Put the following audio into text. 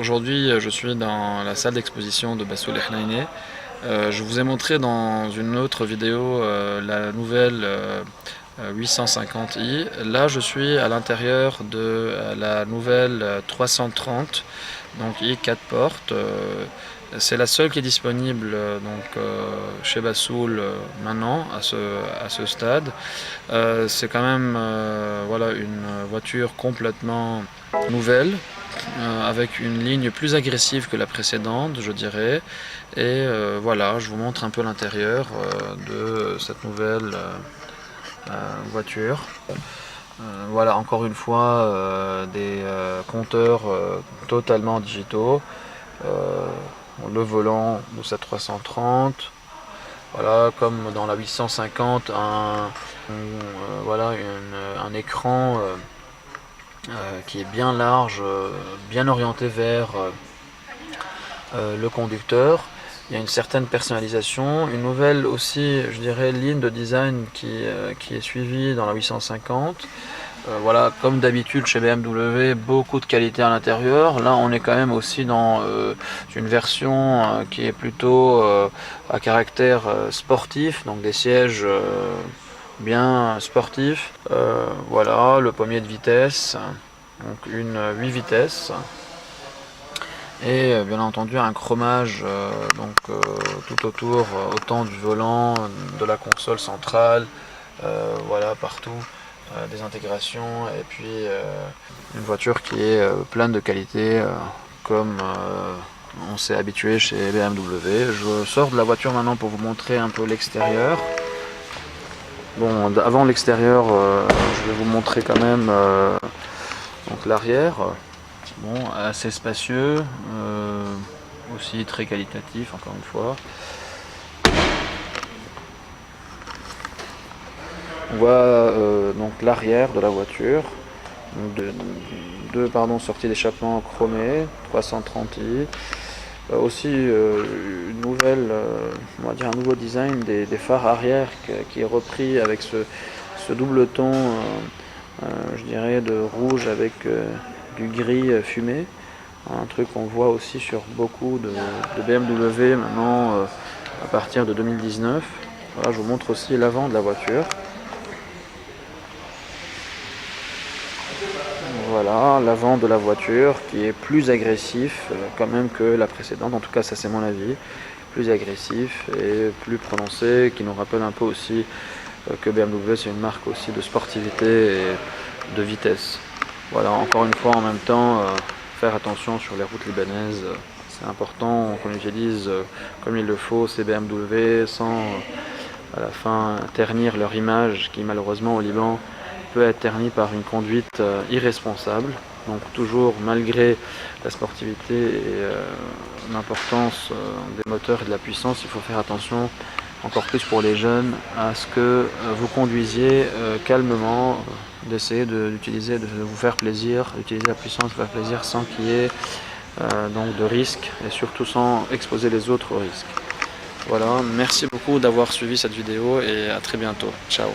Aujourd'hui, je suis dans la salle d'exposition de Bassoul Hnaïné. Je vous ai montré dans une autre vidéo la nouvelle 850i. Là, je suis à l'intérieur de la nouvelle 330, donc i 4 portes. C'est la seule qui est disponible chez Bassoul maintenant à ce stade. C'est quand même voilà, une voiture complètement nouvelle, avec une ligne plus agressive que la précédente, je dirais. Et voilà, je vous montre un peu l'intérieur de cette nouvelle voiture. Voilà, encore une fois, des compteurs totalement digitaux. Le volant de cette 330. Voilà, comme dans la 850, voilà, un écran qui est bien large, bien orienté vers le conducteur. Il y a une certaine personnalisation, une nouvelle aussi, je dirais, ligne de design qui est suivie dans la 850. Voilà, comme d'habitude chez BMW, beaucoup de qualité à l'intérieur. Là, on est quand même aussi dans une version qui est plutôt à caractère sportif, donc des sièges bien sportifs. Voilà, le pommier de vitesse, donc une 8 vitesses. Et bien entendu un chromage tout autour, autant du volant, de la console centrale, voilà, partout. Des intégrations, et puis une voiture qui est pleine de qualité, comme on s'est habitué chez BMW. Je sors de la voiture maintenant pour vous montrer un peu l'extérieur. Bon, avant l'extérieur, je vais vous montrer quand même donc l'arrière. Bon, assez spacieux, aussi très qualitatif, encore une fois. On voit donc l'arrière de la voiture, deux sorties d'échappement chromées, 330i. Aussi une nouvelle, on va dire un nouveau design des phares arrière qui est repris avec ce double ton, je dirais, de rouge avec du gris fumé. Un truc qu'on voit aussi sur beaucoup de BMW maintenant à partir de 2019. Voilà, je vous montre aussi l'avant de la voiture. Voilà, l'avant de la voiture qui est plus agressif quand même que la précédente, en tout cas ça c'est mon avis, plus agressif et plus prononcé, qui nous rappelle un peu aussi que BMW c'est une marque aussi de sportivité et de vitesse. Voilà, encore une fois en même temps, faire attention sur les routes libanaises, c'est important qu'on utilise comme il le faut ces BMW sans à la fin ternir leur image qui malheureusement au Liban peut être terni par une conduite irresponsable. Donc toujours, malgré la sportivité et l'importance des moteurs et de la puissance, il faut faire attention, encore plus pour les jeunes, à ce que vous conduisiez calmement, d'essayer de vous faire plaisir, d'utiliser la puissance, de vous faire plaisir sans qu'il y ait donc de risques et surtout sans exposer les autres aux risques. Voilà, merci beaucoup d'avoir suivi cette vidéo et à très bientôt. Ciao.